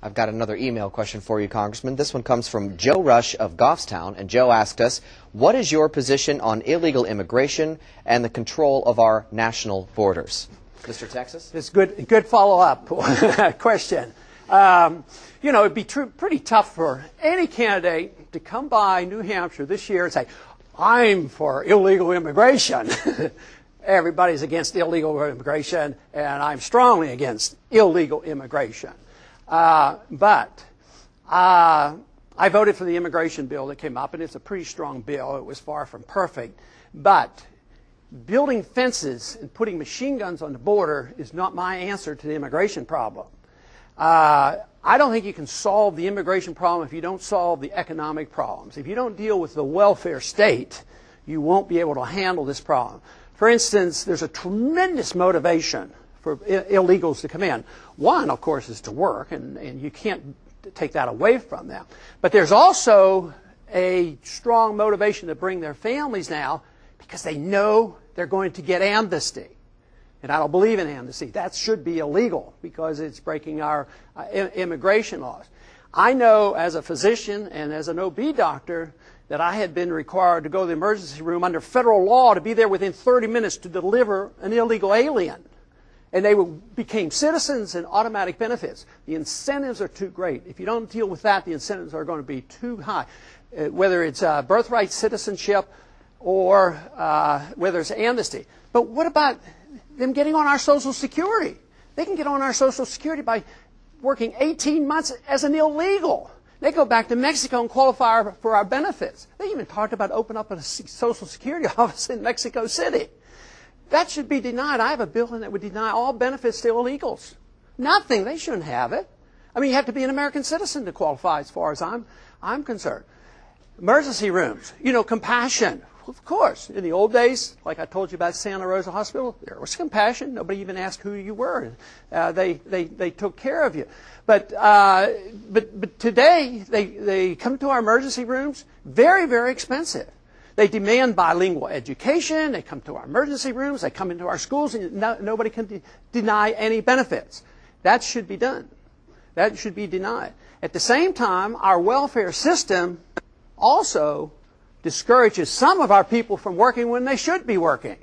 I've got another email question for you, Congressman. This one comes from Joe Rush of Goffstown, and Joe asked us, what is your position on illegal immigration and the control of our national borders? Mr. Texas? It's good follow-up question. You know, it'd be pretty tough for any candidate to come by New Hampshire this year and say, I'm for illegal immigration. Everybody's against illegal immigration, and I'm strongly against illegal immigration. But I voted for the immigration bill that came up, and it's a pretty strong bill. It was far from perfect. But building fences and putting machine guns on the border is not my answer to the immigration problem. I don't think you can solve the immigration problem if you don't solve the economic problems. If you don't deal with the welfare state, you won't be able to handle this problem. For instance, there's a tremendous motivation for illegals to come in. One, of course, is to work, and you can't take that away from them. But there's also a strong motivation to bring their families now because they know they're going to get amnesty. And I don't believe in amnesty. That should be illegal because it's breaking our immigration laws. I know as a physician and as an OB doctor that I had been required to go to the emergency room under federal law to be there within 30 minutes to deliver an illegal alien. And they became citizens and automatic benefits. The incentives are too great. If you don't deal with that, the incentives are going to be too high. Whether it's birthright citizenship or whether it's amnesty. But what about them getting on our Social Security? They can get on our Social Security by working 18 months as an illegal. They go back to Mexico and qualify for our benefits. They even talked about opening up a Social Security office in Mexico City. That should be denied. I have a bill that would deny all benefits to illegals. Nothing. They shouldn't have it. I mean, you have to be an American citizen to qualify as far as I'm concerned. Emergency rooms. You know, compassion. Of course. In the old days, like I told you about Santa Rosa Hospital, there was compassion. Nobody even asked who you were. They took care of you. But today, they come to our emergency rooms, very, very expensive. They demand bilingual education. They come to our emergency rooms. They come into our schools, and nobody can deny any benefits. That should be done. That should be denied. At the same time, our welfare system also discourages some of our people from working when they should be working.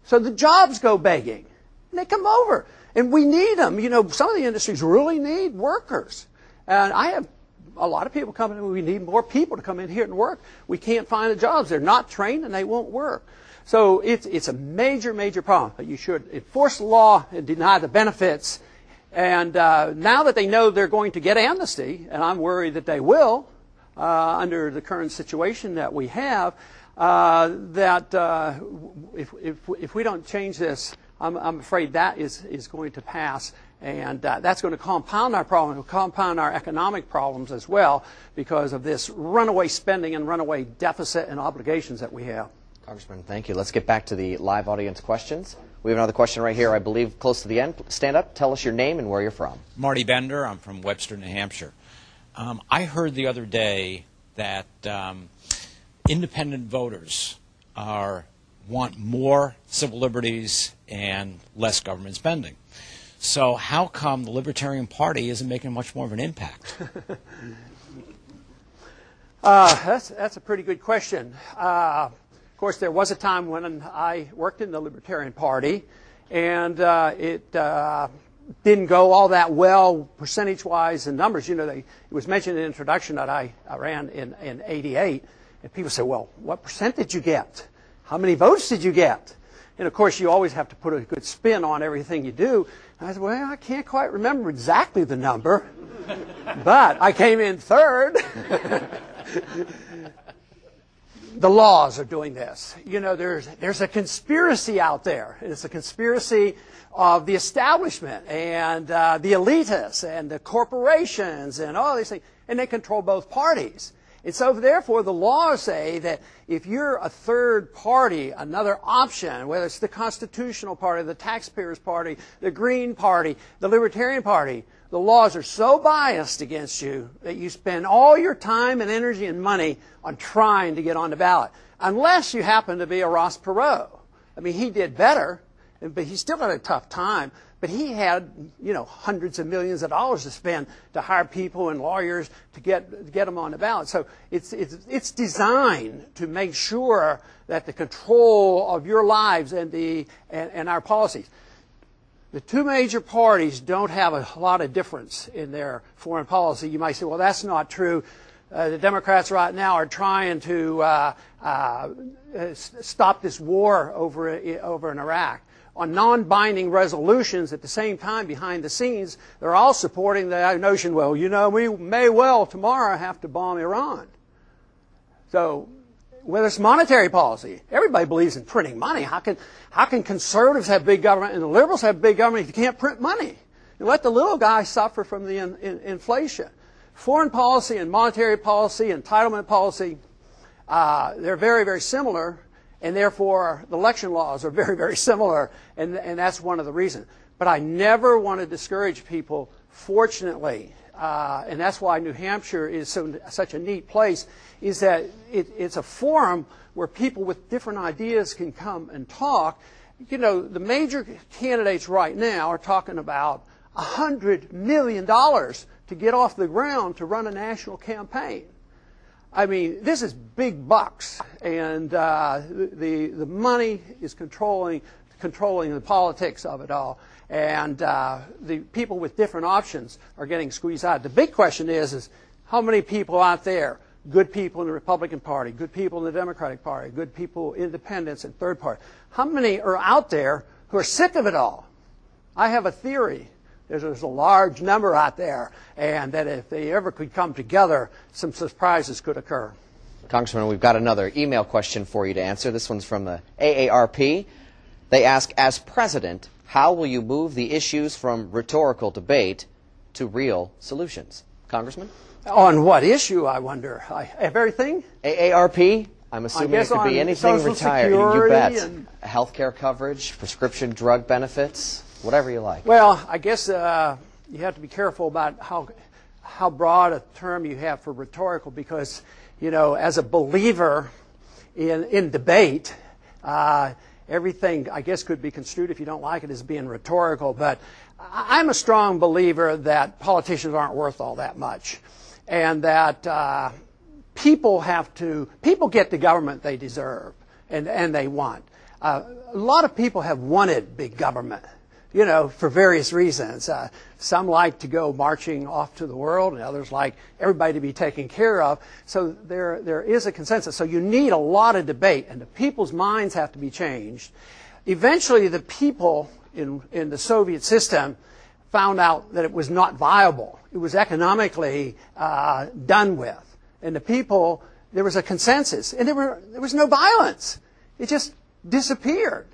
So the jobs go begging. And they come over. And we need them. You know, some of the industries really need workers. And I have a lot of people coming in. We need more people to come in here and work. We can't find the jobs. They're not trained and they won't work. So it's a major, major problem. But you should enforce the law and deny the benefits. And now that they know they're going to get amnesty, and I'm worried that they will, under the current situation that we have, if we don't change this, I'm afraid that is going to pass, and that's going to compound our problem, compound our economic problems as well, because of this runaway spending and runaway deficit and obligations that we have. Congressman, thank you. Let's get back to the live audience questions. We have another question right here, I believe, close to the end. Stand up, tell us your name and where you're from. Marty Bender. I'm from Webster, New Hampshire. I heard the other day that independent voters want more civil liberties and less government spending. So how come the Libertarian Party isn't making much more of an impact? That's a pretty good question. Of course, there was a time when I worked in the Libertarian Party, and it didn't go all that well percentage-wise in numbers. You know, it was mentioned in the introduction that I ran in '88, and people say, well, what percent did you get? How many votes did you get? And, of course, you always have to put a good spin on everything you do. And I said, well, I can't quite remember exactly the number, but I came in third. The laws are doing this. You know, there's a conspiracy out there. It's a conspiracy of the establishment and the elitists and the corporations and all these things, and they control both parties. And so, therefore, the laws say that if you're a third party, another option, whether it's the Constitutional Party, the Taxpayers Party, the Green Party, the Libertarian Party, the laws are so biased against you that you spend all your time and energy and money on trying to get on the ballot. Unless you happen to be a Ross Perot. I mean, he did better, but he still had a tough time. But he had, hundreds of millions of dollars to spend to hire people and lawyers to get them on the ballot. So it's designed to make sure that the control of your lives and our policies. The two major parties don't have a lot of difference in their foreign policy. You might say, well, that's not true. The Democrats right now are trying to stop this war over in Iraq. On non-binding resolutions at the same time behind the scenes, they're all supporting the notion, well, we may well tomorrow have to bomb Iran. So whether it's monetary policy, everybody believes in printing money. How can conservatives have big government and the liberals have big government if you can't print money? And let the little guy suffer from the inflation. Foreign policy and monetary policy, entitlement policy, they're very, very similar. And therefore, the election laws are very, very similar, and that's one of the reasons. But I never want to discourage people, fortunately, and that's why New Hampshire is such a neat place, is that it's a forum where people with different ideas can come and talk. The major candidates right now are talking about $100 million to get off the ground to run a national campaign. I mean, this is big bucks, and the money is controlling the politics of it all, and the people with different options are getting squeezed out. The big question is how many people out there, good people in the Republican Party, good people in the Democratic Party, good people, independents, and third party, how many are out there who are sick of it all? I have a theory. There's a large number out there, and that if they ever could come together, some surprises could occur. Congressman, we've got another email question for you to answer. This one's from the AARP. They ask, as president, how will you move the issues from rhetorical debate to real solutions? Congressman? On what issue, I wonder? Everything? AARP? I'm assuming it could be anything Social retired. Security, you bet. and Health care coverage, prescription drug benefits, whatever you like. Well, I guess you have to be careful about how broad a term you have for rhetorical, because, as a believer in debate, everything, I guess, could be construed, if you don't like it, as being rhetorical. But I'm a strong believer that politicians aren't worth all that much, and that people get the government they deserve and they want. A lot of people have wanted big government, for various reasons. Some like to go marching off to the world, and others like everybody to be taken care of. So there is a consensus. So you need a lot of debate, and the people's minds have to be changed. Eventually, the people in the Soviet system found out that it was not viable. It was economically done with. And the people, there was a consensus, and there was no violence. It just disappeared.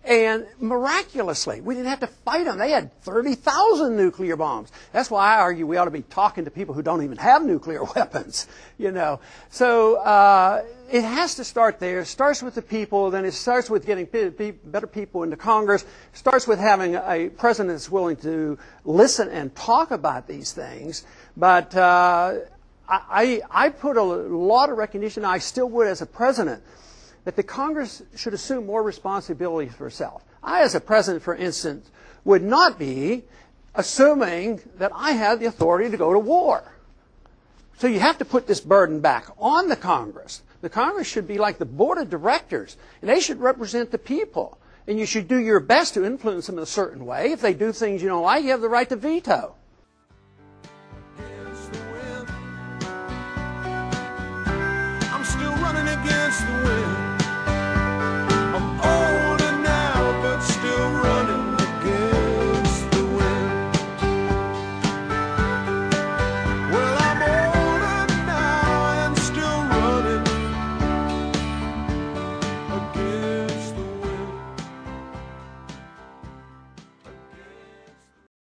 And miraculously, we didn't have to fight them. They had 30,000 nuclear bombs. That's why I argue we ought to be talking to people who don't even have nuclear weapons, So it has to start there. It starts with the people, then it starts with getting better people into Congress. It starts with having a president that's willing to listen and talk about these things. But I put a lot of recognition, I still would as a president, that the Congress should assume more responsibility for itself. I, as a president, for instance, would not be assuming that I had the authority to go to war. So you have to put this burden back on the Congress. The Congress should be like the board of directors, and they should represent the people. And you should do your best to influence them in a certain way. If they do things you don't like, you have the right to veto.